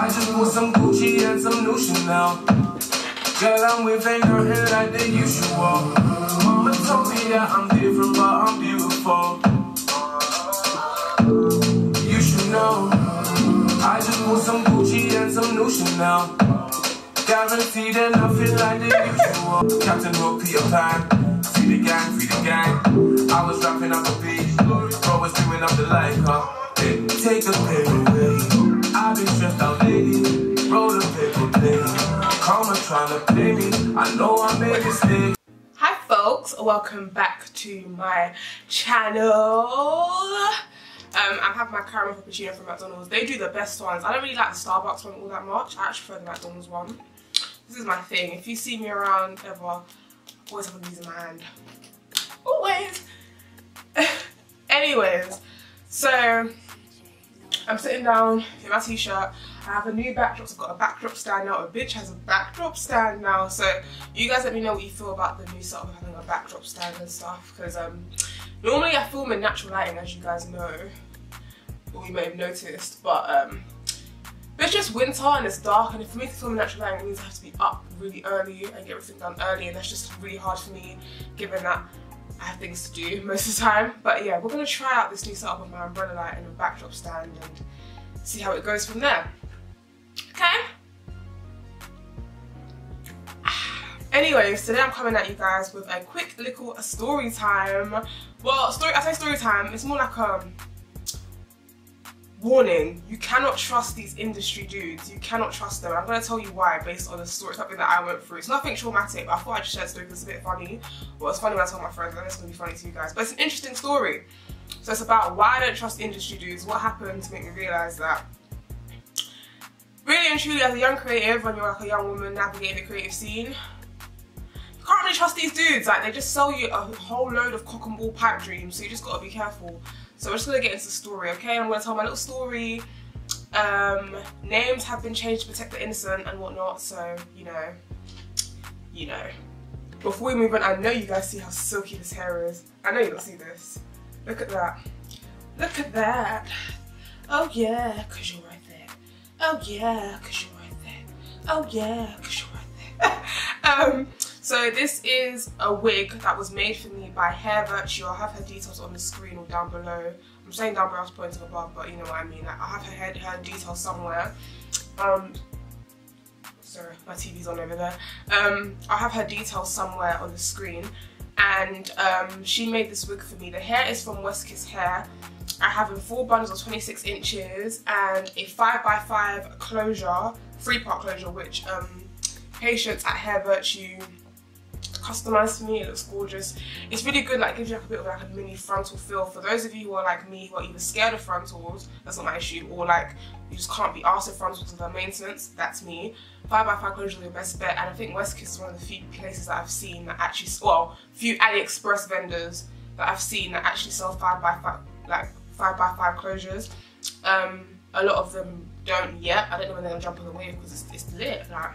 I just bought some Gucci and some new Chanel. Girl, I'm with ain't nothing like the usual. Mama told me that I'm different, but I'm beautiful. You should know. I just bought some Gucci and some new Chanel. Guaranteed that nothing like the usual. Captain Hook, Peter Pan. Free the gang, free the gang. I was rapping up a beat. Bro was doing up the light, huh? Hey, take a pain away. I've been stressed out lately. Roll the paper play. Karma trying to play me. I know I made mistakes. Hi folks, welcome back to my channel. I'm having my caramel frappuccino from McDonald's. They do the best ones. I don't really like the Starbucks one all that much. I actually prefer the McDonald's one. This is my thing. If you see me around ever, always have these in my hand. Always. Anyways, so I'm sitting down in my t-shirt. I have a new backdrop. So I've got a backdrop stand now. A bitch has a backdrop stand now. So you guys let me know what you feel about the new setup of having a backdrop stand and stuff. Because normally I film in natural lighting, as you guys know, or you may have noticed. But it's just winter and it's dark, and for me to film in natural lighting, it means I have to be up really early and get everything done early, and that's just really hard for me, given that I have things to do most of the time. But yeah, we're gonna try out this new setup with my umbrella light and a backdrop stand and see how it goes from there. Okay? Anyways, today I'm coming at you guys with a quick little story time. Well, I say story time, it's more like a warning. You cannot trust these industry dudes. You cannot trust them. And I'm going to tell you why based on a story, something that I went through. It's nothing traumatic, but I thought I'd just share the story because it's a bit funny. Well, it's funny when I tell my friends, and it's going to be funny to you guys. But it's an interesting story. So it's about why I don't trust industry dudes, what happened to make me realise that. Really and truly, as a young creative, when you're like a young woman navigating the creative scene, you can't really trust these dudes. Like, they just sell you a whole load of cock and ball pipe dreams, so you just got to be careful. So we're just going to get into the story, okay? I'm going to tell my little story. Names have been changed to protect the innocent and whatnot, so, you know. Before we move on, I know you guys see how silky this hair is. I know you don't see this. Look at that. Look at that. Oh yeah, cause you're right there. Oh yeah, cause you're right there. Oh yeah, cause you're right there. So this is a wig that was made for me by Hair Virtue. I'll have her details on the screen or down below. I'm saying down below, I was pointing above, but you know what I mean. Like, I'll have her details somewhere. Sorry, my TV's on over there. I'll have her details somewhere on the screen. And she made this wig for me. The hair is from Westkiss hair. I have in 4 bundles of 26 inches and a 5x5 closure, 3-part closure, which patients at Hair Virtue customized for me. It looks gorgeous. It's really good, like, gives you like a bit of like a mini frontal feel. For those of you who are like me, who are either scared of frontals, that's not my issue, or like you just can't be asked of frontals because of their maintenance, that's me. 5x5 closure is your best bet, and I think Westkiss is one of the few places that I've seen that actually, well, few Aliexpress vendors that I've seen that actually sell 5x5, like 5x5 closures. A lot of them don't yet. I don't know when they're gonna jump on the wave because it's lit. Like,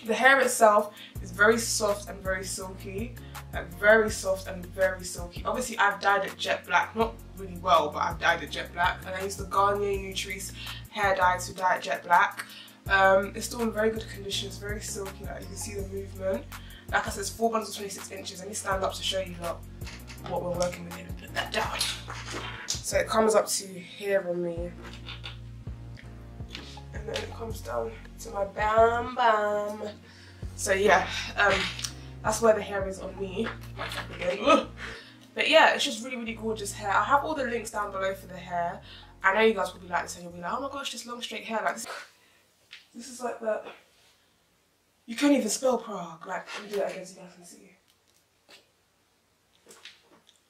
the hair itself is very soft and very silky, like very soft and very silky. Obviously, I've dyed it jet black, not really well, but I've dyed it jet black, and I used the Garnier Nutrice hair dye to dye it jet black. It's still in very good condition. It's very silky, like you can see the movement. Like I said, it's 4 bundles of 26 inches. Let me stand up to show you lot what we're working with here and put that down. So it comes up to here on me, and then it comes down to my bam bam. So yeah, that's where the hair is on me. But yeah, it's just really, really gorgeous hair. I have all the links down below for the hair. I know you guys will be like this and you'll be like, oh my gosh, this long straight hair, like this is like that. You can't even spell Prague. Like, let me do that again so you guys can see.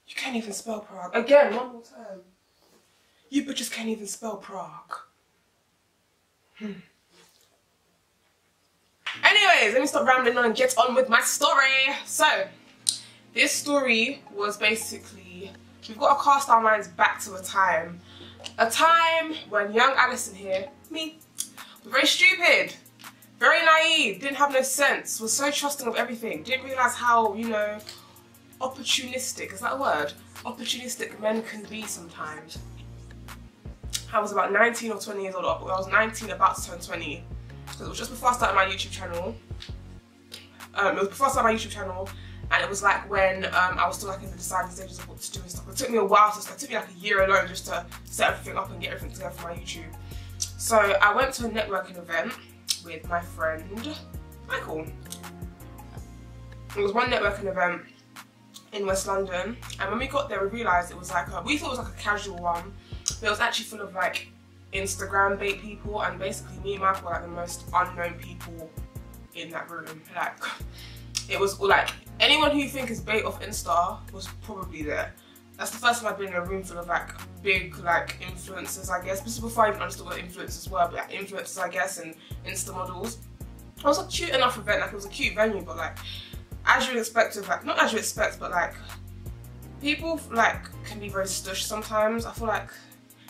You can't even spell Prague. Again, one more time. You bitches can't even spell Prague. Anyways, let me stop rambling on and get on with my story. So, this story was basically, we've got to cast our minds back to a time when young Alison here, me, was very stupid, very naive, didn't have no sense, was so trusting of everything, didn't realise how, you know, opportunistic, is that a word? Opportunistic men can be sometimes. I was about 19 or 20 years old. I was 19, about to turn 20. Because it was just before I started my YouTube channel. It was before I started my YouTube channel, and it was like when I was still like in the deciding stages of what to do and stuff. It took me a while to start. It took me like a year alone just to set everything up and get everything together for my YouTube. So I went to a networking event with my friend Michael. It was one networking event in West London, and when we got there we realised it was like we thought it was like a casual one, but it was actually full of like Instagram bait people, and basically me and Michael were like the most unknown people in that room. Like, it was like anyone who you think is bait off Insta was probably there. That's the first time I've been in a room full of like big like influencers, I guess. This is before I even understood what influencers were, but like influencers, I guess, and Insta models. It was a cute enough event, like it was a cute venue, but like as you'd expect of like, not as you expect, but like people like can be very stush sometimes. I feel like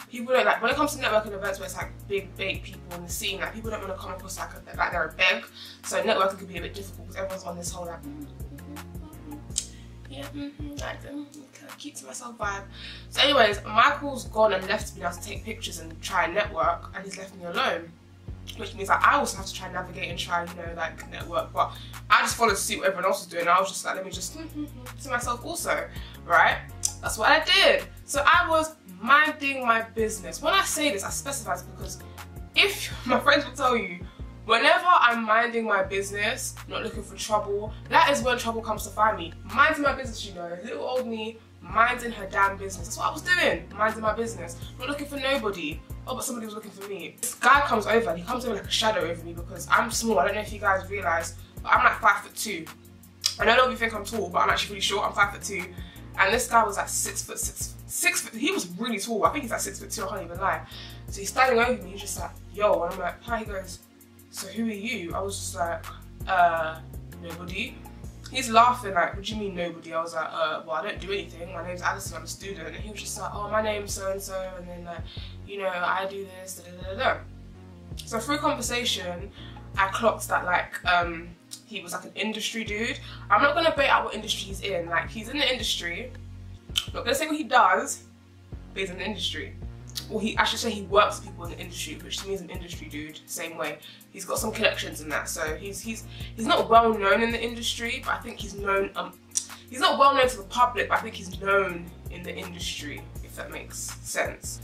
people don't like, when it comes to networking events where it's like big bait people in the scene, like people don't want to come across like they're a beg. So networking can be a bit difficult because everyone's on this whole like yeah, like keep to myself vibe. So anyways, Michael's gone and left me now to take pictures and try and network, and he's left me alone, which means that I also have to try and navigate and try, you know, like network. But I just followed to see what everyone else was doing. I was just like, let me just to myself also, right? That's what I did. So I was minding my business. When I say this, I specify it because if my friends will tell you, whenever I'm minding my business, not looking for trouble, that is when trouble comes to find me. Minding my business, you know, little old me, minding her damn business. That's what I was doing, minding my business, not looking for nobody. Oh, but somebody was looking for me. This guy comes over, and he comes over like a shadow over me because I'm small. I don't know if you guys realise, but I'm like 5'2". I don't know if you think I'm tall, but I'm actually really short. I'm 5'2". And this guy was like 6 foot. He was really tall. I think he's like 6'2". I can't even lie. So he's standing over me. He's just like, yo, and I'm like, hi. He goes, so who are you? I was just like, nobody. He's laughing like, what do you mean nobody? I was like, well, I don't do anything. My name's Alison. I'm a student. And he was just like, oh, my name's so and so, and then like, you know, I do this. Da, da, da, da. So through conversation, I clocked that like he was like an industry dude. I'm not gonna bait out what industry he's in. Like, he's in the industry. I'm not gonna say what he does, but he's in the industry. Or I should say he works with people in the industry, which to me is an industry dude, same way. He's got some connections in that. So he's not well known in the industry, but I think he's known, he's not well known to the public, but I think he's known in the industry, if that makes sense.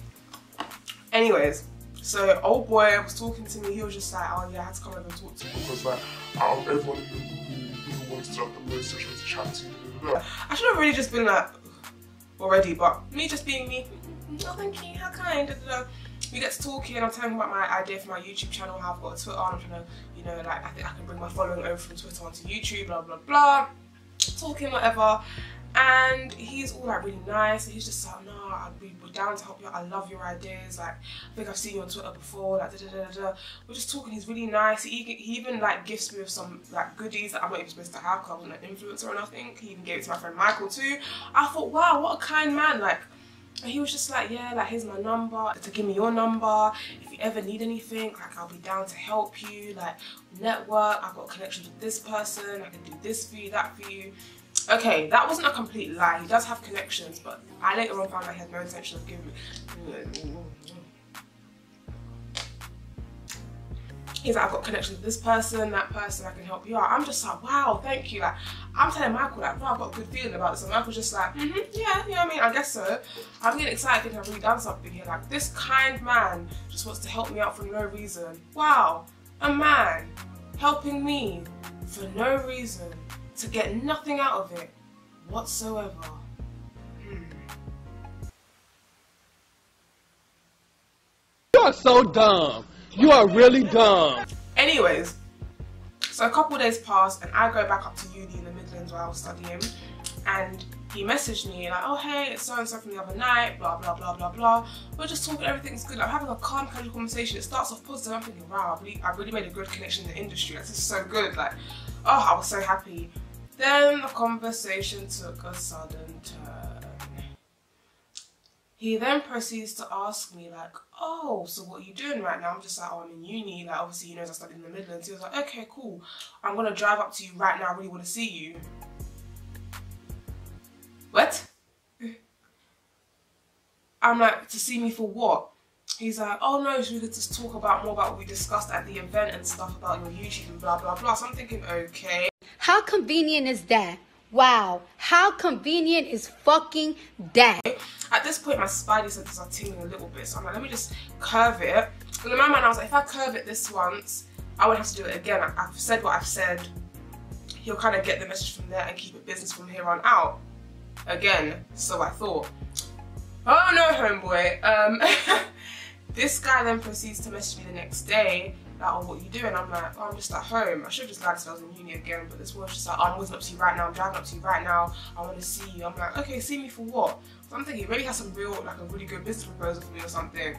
Anyways, so old boy was talking to me. He was just like, oh yeah, I had to come over and talk to you. Because like, out of everyone in the room, you the ones to like the most sexual to chat to. I should have really just been like, already, but me just being me, oh thank you, how kind, da, da, da. We get to talking, I'm telling him about my idea for my YouTube channel, how I've got a Twitter, I'm trying to, you know, like I think I can bring my following over from Twitter onto YouTube, blah blah blah, talking whatever. And he's all like really nice, and he's just like, no, we're down to help you out, I love your ideas, like I think I've seen you on Twitter before, like da da da da. We're just talking, he's really nice. He even like gifts me with some like goodies that I'm not even supposed to have because I wasn't an influencer or nothing. He even gave it to my friend Michael too. I thought, wow, what a kind man. Like, and he was just like, yeah, like here's my number, to give me your number, if you ever need anything, like I'll be down to help you, like network, I've got connections with this person, I can do this for you, that for you. Okay, that wasn't a complete lie. He does have connections, but I later on found out he had no intention of giving me. He's like, I've got connections with this person, that person, I can help you out. I'm just like, wow, thank you. Like, I'm telling Michael, like, wow, I've got a good feeling about this. And Michael's just like, yeah, I mean, I guess so. I'm getting excited thinking I've really done something here. Like, this kind man just wants to help me out for no reason. Wow, a man helping me for no reason, to get nothing out of it whatsoever. You are so dumb. You are really dumb. Anyways, so a couple of days passed and I go back up to uni in the Midlands where I was studying, and he messaged me like, oh hey, it's so and so from the other night, blah blah blah blah blah. We're just talking, everything's good. I'm having a calm, casual conversation. It starts off positive. I'm thinking, wow, I really made a good connection in the industry. Like, this is so good. Like, oh, I was so happy. Then the conversation took a sudden turn. He then proceeds to ask me like, oh, so what are you doing right now? I'm just like, oh, I'm in uni. Like, obviously he knows I studied in the Midlands. He was like, okay, cool. I'm gonna drive up to you right now. I really want to see you. What? I'm like, to see me for what? he's like, oh no, so we could just talk about more about what we discussed at the event and stuff about your YouTube and blah blah blah. So I'm thinking, okay. How convenient is that? Wow, how convenient is fucking that? At this point, my spidey senses are tingling a little bit, so I'm like, let me just curve it. And in my mind, I was like, if I curve it this once, I wouldn't have to do it again. I've said what I've said. He'll kind of get the message from there and keep it business from here on out. Again, so I thought. Oh no, homeboy. This guy then proceeds to message me the next day, like, oh, what are you doing? I'm like, oh, I'm just at home. I should have just lied I was in uni again, but this one's just like, oh, I'm whizzing up to you right now, I'm driving up to you right now, I want to see you. I'm like, okay, see me for what? So I'm thinking, maybe he has some real, like a really good business proposal for me or something.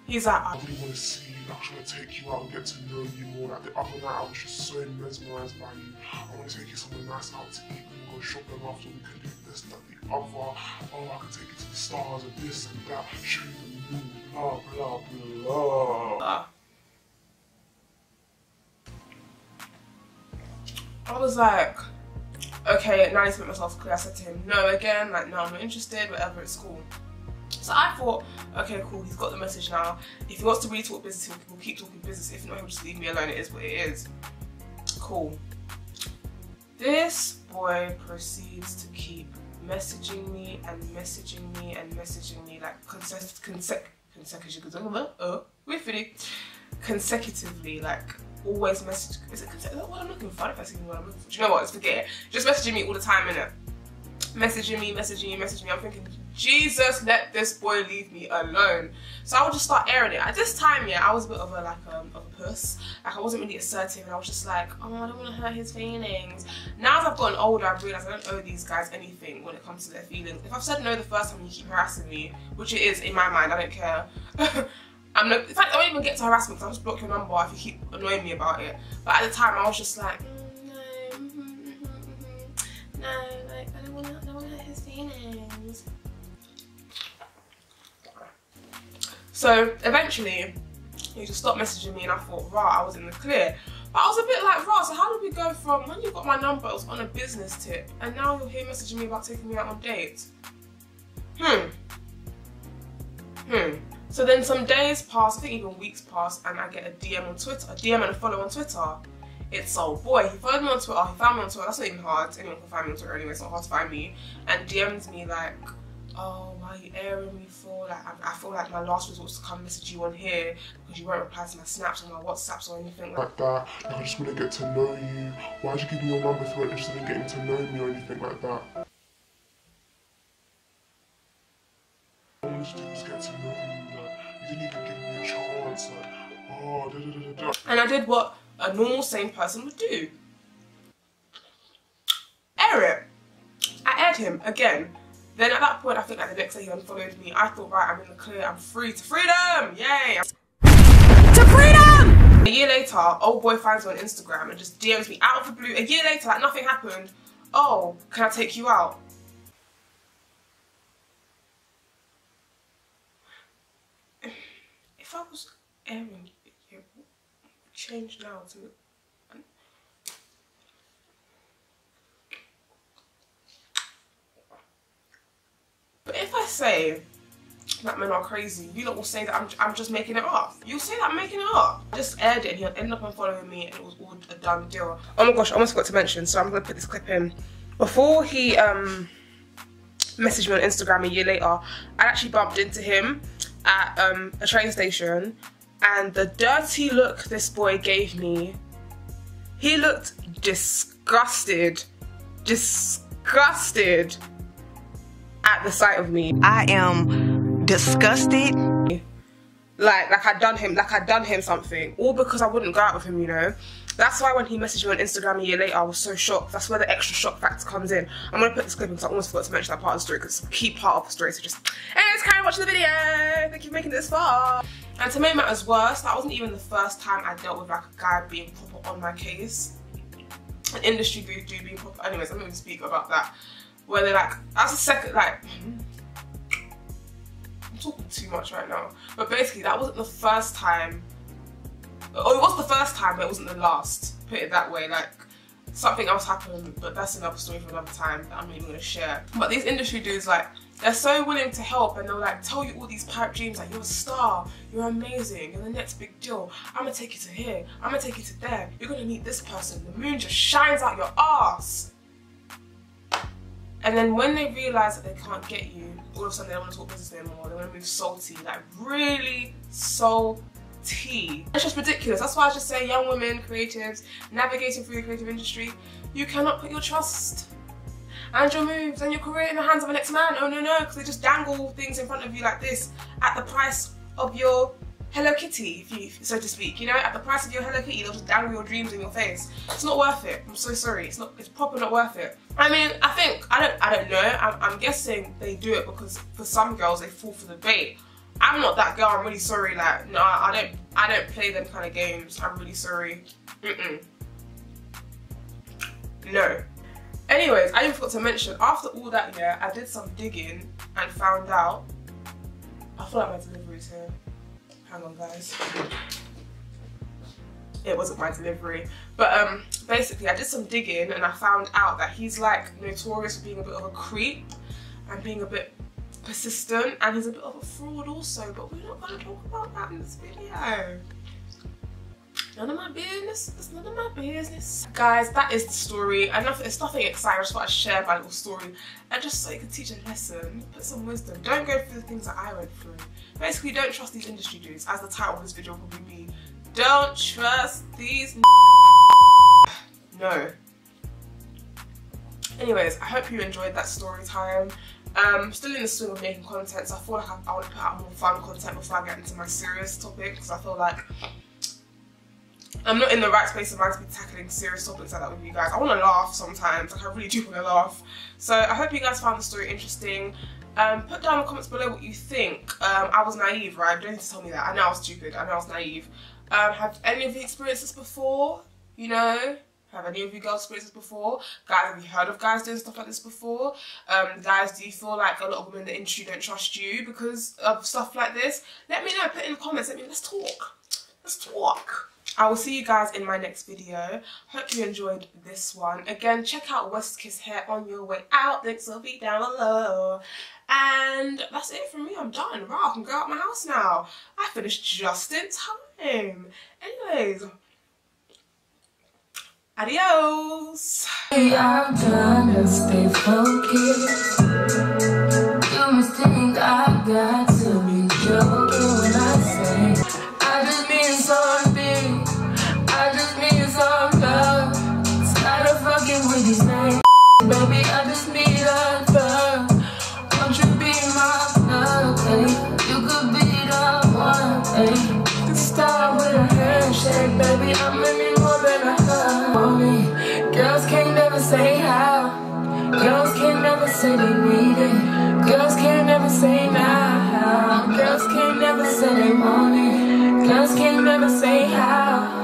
He's like, I really want to see you, I just want to take you out and get to know you more. Like the other night, I was just so mesmerised by you. I want to take you somewhere nice out to eat, we can go shopping after, we can do this, that, the other. Oh, I can take you to the stars and this and that, show you the moon, blah, blah, blah. I was like, okay, now I need to make myself clear. I said to him, no again, like, no, I'm not interested, whatever, it's cool. So I thought, okay, cool, he's got the message now. If he wants to really talk business, we'll keep talking business. If not, he'll just leave me alone. It is what it is. Cool. This boy proceeds to keep messaging me and messaging me and messaging me, like consecutively, like always message. Is it consecutive? What I'm looking for? I don't know if that's even what I'm looking for. Do you know what? Let's forget it. Just messaging me all the time, innit? Messaging me. I'm thinking, Jesus, let this boy leave me alone. So I would just start airing it. At this time, yeah, I was a bit of a puss. Like I wasn't really assertive, and I was just like, oh, I don't want to hurt his feelings. Now as I've gotten older, I've realised I don't owe these guys anything when it comes to their feelings. If I've said no the first time, you keep harassing me, which it is in my mind. I don't care. In fact, I don't even get to harassment because I'll just block your number if you keep annoying me about it. But at the time, I was just like, no, like I don't want to hurt his feelings. So eventually, he just stopped messaging me, and I thought, rah, I was in the clear. But I was a bit like, rah, so how did we go from when you got my number, it was on a business tip, and now you're here messaging me about taking me out on dates? So then some days pass, I think even weeks pass, and I get a DM on Twitter, a DM and a follow on Twitter. It's old boy, he followed me on Twitter, he found me on Twitter, that's not even hard, anyone can find me on Twitter anyway, it's not hard to find me, and DMs me like, oh, why are you airing me for? Like, I feel like my last resort is to come message you on here because you won't reply to my snaps or my WhatsApps or anything like that. Like, I just want to get to know you. Why'd you give me your number if you weren't interested in getting to know me or anything like that? All you do is get to know you. Like, you didn't even give me a chance. Like, oh, da da da da. And I did what a normal, sane person would do. Air it. I aired him again. Then at that point, I think like the next day he unfollowed me. I thought, right, I'm in the clear, I'm free to freedom! Yay! To freedom! A year later, old boy finds me on Instagram and just DMs me out of the blue. A year later, like nothing happened. Oh, can I take you out? If I was airing it, it would change now to... But if I say that men are crazy, you lot will say that I'm just making it up. You'll say that I'm making it up. I just aired it and he'll end up unfollowing me and it was all a done deal. Oh my gosh, I almost forgot to mention, so I'm going to put this clip in. Before he messaged me on Instagram a year later, I actually bumped into him at a train station, and the dirty look this boy gave me, he looked disgusted. Disgusted. At the sight of me. I am disgusted. Like I'd done him something. All because I wouldn't go out with him, you know. That's why when he messaged me on Instagram a year later, I was so shocked. That's where the extra shock factor comes in. I'm gonna put this clip in because I almost forgot to mention that part of the story because it's a key part of the story. So just, hey, let's carry on watching the video. Thank you for making it this far. And to make matters worse, that wasn't even the first time I dealt with like a guy being proper on my case. An industry dude being proper. Anyways, I'm not gonna speak about that. Where they're like, that's the second, like, I'm talking too much right now. But basically, that wasn't the first time, or it was the first time, but it wasn't the last, put it that way. Like, something else happened, but that's another story for another time that I'm not even gonna share. But these industry dudes, like, They're so willing to help, and they'll like tell you all these pipe dreams like you're a star, you're amazing, you're the next big deal. I'm gonna take you to here, I'm gonna take you to there, you're gonna meet this person, the moon just shines out your ass. And then when they realise that they can't get you, all of a sudden they don't want to talk business anymore, they want to move salty, like really salty. It's just ridiculous. That's why I just say young women, creatives, navigating through the creative industry, you cannot put your trust and your moves and your career in the hands of an ex-man. Oh no, because they just dangle things in front of you like this at the price of your Hello Kitty, if you, so to speak, you know, at the price of your Hello Kitty, they'll just dangle your dreams in your face. It's not worth it. I'm so sorry. It's proper not worth it. I mean, I don't know. I'm guessing they do it because for some girls they fall for the bait. I'm not that girl. I'm really sorry. Like, no, I don't play them kind of games. I'm really sorry. No. Anyways, I even forgot to mention, after all that, yeah, I did some digging and found out, I feel like my delivery's here. Hang on, guys. It wasn't my delivery. But basically, I did some digging and I found out that he's like notorious for being a bit of a creep and being a bit persistent, and he's a bit of a fraud also, but we're not going to talk about that in this video. None of my business. It's none of my business. Guys, that is the story. It's nothing exciting. I just thought I'd share my little story. And just so you can teach a lesson, put some wisdom. Don't go through the things that I went through. Basically, don't trust these industry dudes. As the title of this video will probably be, don't trust these No. Anyways, I hope you enjoyed that story time. Still in the swing of making content, so I feel like I want to put out more fun content before I get into my serious topic, because I feel like I'm not in the right space of mind to be tackling serious topics like that with you guys. I want to laugh sometimes, like I really do want to laugh. So I hope you guys found the story interesting. Put down in the comments below what you think. I was naive, right? You don't need to tell me that. I know I was stupid. I know I was naive. Have any of you experienced this before? You know? Have any of you girls experienced this before? Guys, have you heard of guys doing stuff like this before? Guys, do you feel like a lot of women in the industry don't trust you because of stuff like this? Let me know. Put in the comments. Let's talk. Let's talk. I will see you guys in my next video. Hope you enjoyed this one. Again, check out Westkiss hair on your way out. Links will be down below. And that's it from me. I'm done. Right, I can go out my house now. I finished just in time. Anyways, adios. Hey, I'm trying to stay focused. You must think I got to be joking when I say I just mean something. I just mean some love. Tired of fucking with these names, baby. I just need a love. Won't you be my love? Hey, you could be the one. Hey, start with a handshake, baby. I'm gonna need more than a hug. On me, girls can't never say how. Girls can't never say they need it. Girls can't never say now. Girls can't never say they want it. Girls can't never say how.